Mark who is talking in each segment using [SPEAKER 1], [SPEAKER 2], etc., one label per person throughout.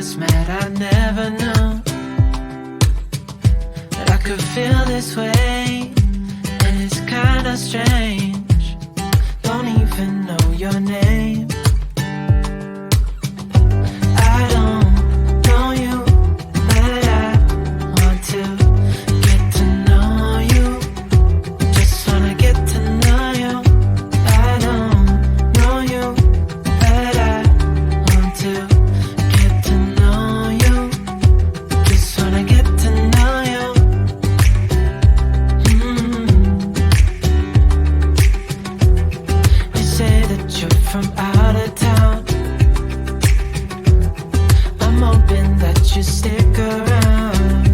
[SPEAKER 1] first met, I never knew that I could feel this way. And it's kinda strange, don't even know your name. I don't know you, but I want to get to know you. Just wanna get to know you. I don't know you, but I want to get to know you. Just wanna get to know you. You say that you're from out of town. I'm hoping that you stick around.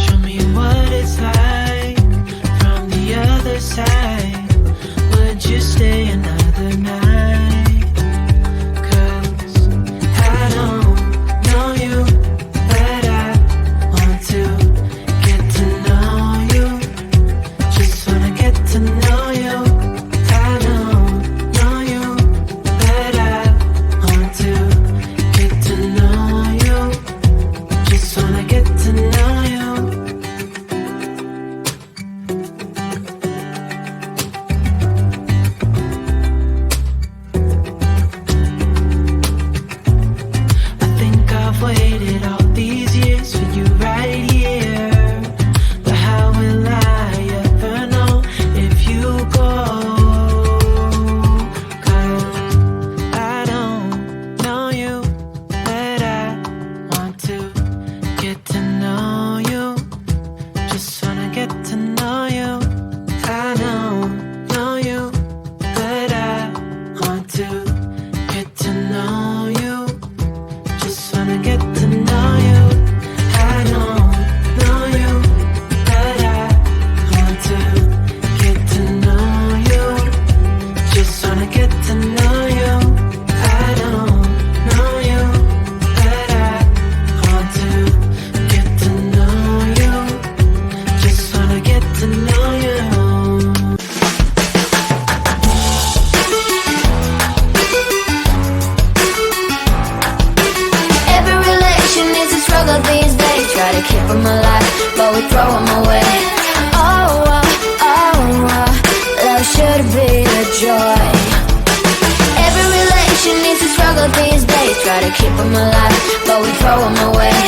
[SPEAKER 1] Show me what it's like from the other side. Would you stay another night? 'Cause I don't know you, but I want to get to know you. Just wanna get to know you. I don't know you, but I want to get to know you. Just wanna get to know you. I think I've waited all these years for you right here. But how will I ever know if you go? 'Cause I don't know you, but I want to get to know you. Just wanna get to know you. I don't know you, but I want to get to know you. Just wanna get to know you. I don't know you, but I want to get to know you. Just wanna get to know you. I don't know you, but I want to get to know you. Just wanna get to know you.
[SPEAKER 2] Every relation is a struggle these days. Try to keep them alive, but we throw them away. Love should be a joy. Every relation is a struggle these days. Try to keep them alive, but we throw them away.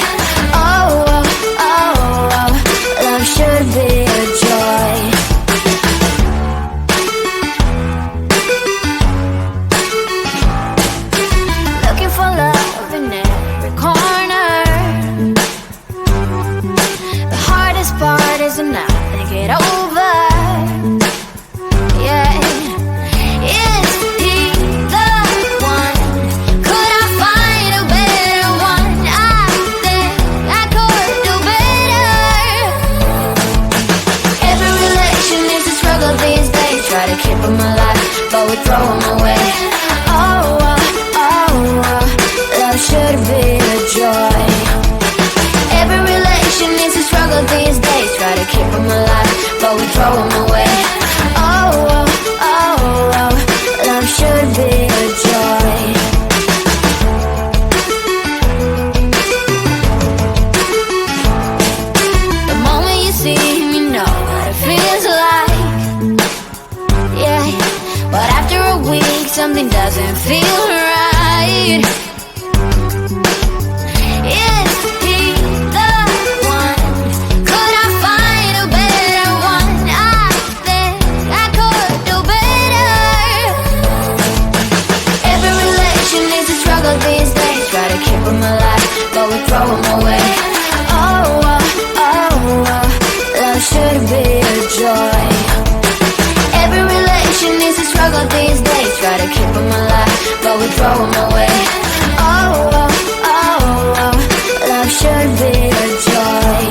[SPEAKER 2] Love should be a joy. Looking for love in every corner. The hardest part is not to get over. Yeah, is he the one? Could I find a better one? I think I could do better. Every relation is a struggle these days. Try to keep them alive, but we throw them away. Love should be a joy. Every relation is a struggle these days. Try to keep them alive, but we throw them away. Love should be a joy. The moment you see him, you know what it feels like. Yeah, but after a week, something doesn't feel right. Is he the one? Could I find a better one? I think I could do better. Every relation is a struggle these days. Try to keep them alive, but we throw them away. Love should be a joy. Every relation is a struggle these days. Try to keep them alive, but we throw them away. Love should be a joy.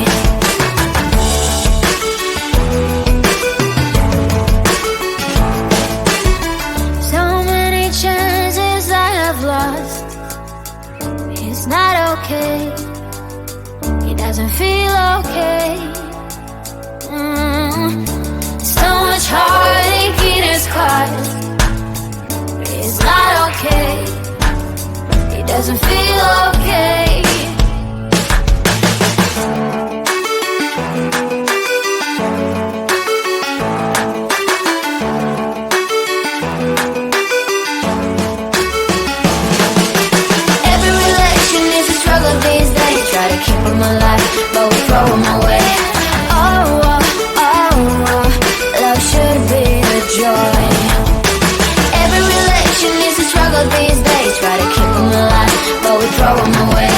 [SPEAKER 2] So many chances I have lost. It's not okay. It doesn't feel okay. So much heartache in his cause. It's not okay. It doesn't feel okay. Every relation is a struggle these days. Try to keep them alive, but we throw them away. Oh, oh, oh, oh, love should be a joy. Every relation is a struggle these days. Try to keep them alive, but we throw them away.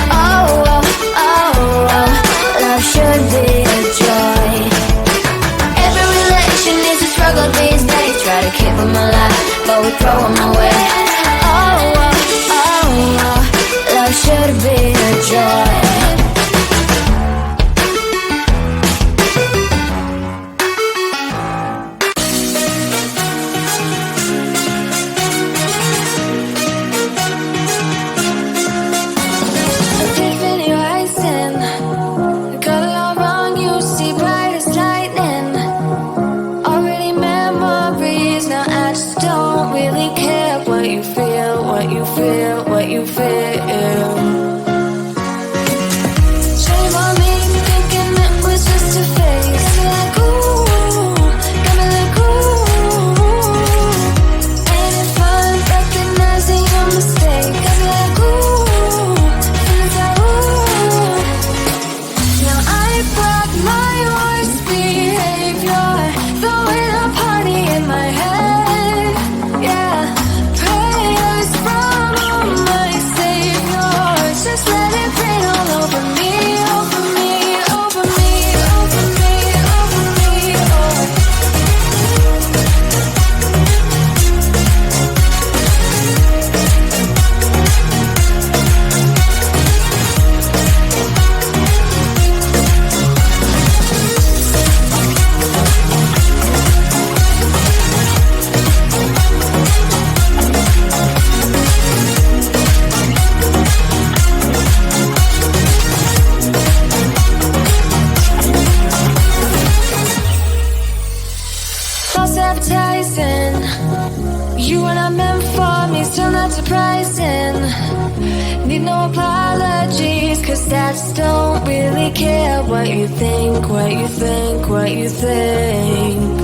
[SPEAKER 2] Oh, oh, oh, oh, love should be a joy. Every relation is a struggle these days. Try to keep them alive, but we throw them away. Oh, oh, oh, oh, love should be a joy. Epiphany rising, got it all wrong, you see bright as lightning. Already memories, now I just don't really care what you feel, what you feel, what you feel. Shame on me, thinking it was just a phase. Got me like ooh, got me like ooh. Ain't it fun recognizing your mistake? Got me like ooh, feels like ooh. Now I brought my worst behavior, throwing a party in my head. Yeah, prayers from my savior. Just let it rain all over me, over me, over me, over me, over me, over. False advertising, you were not meant for me, still not surprising. Need no apologies, cause I just don't really care what you think, what you think, what you think.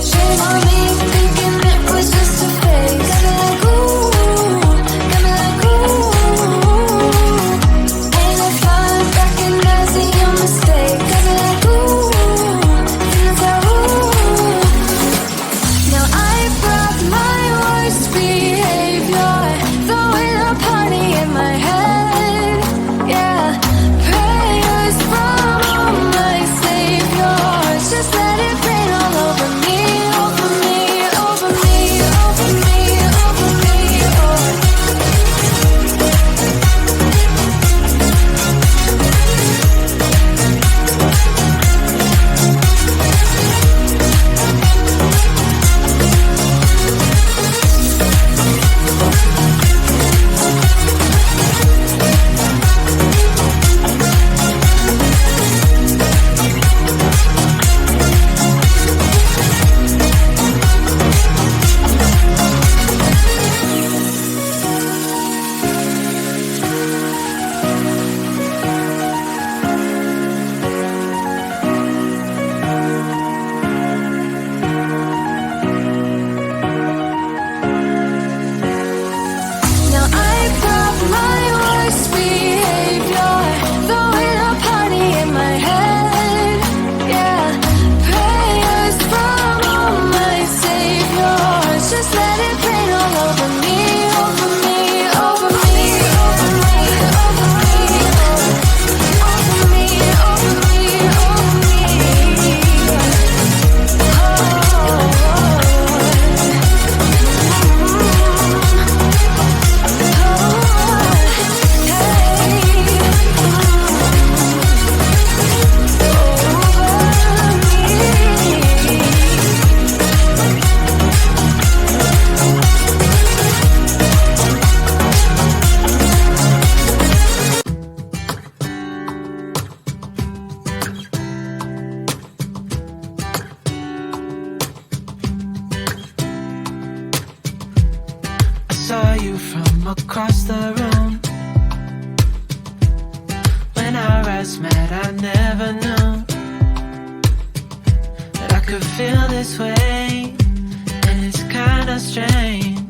[SPEAKER 2] Shame on me, thinking it was just a phase. Got me like ooh, got me like ooh. Ain't it fun recognizing your mistake? Got me like ooh, feels like ooh. Now I brought my worst behavior, throwing a party in my head. Yeah, prayers from my savior.
[SPEAKER 1] saw you from across the room. When our eyes met, I never knew that I could feel this way, and it's kinda strange.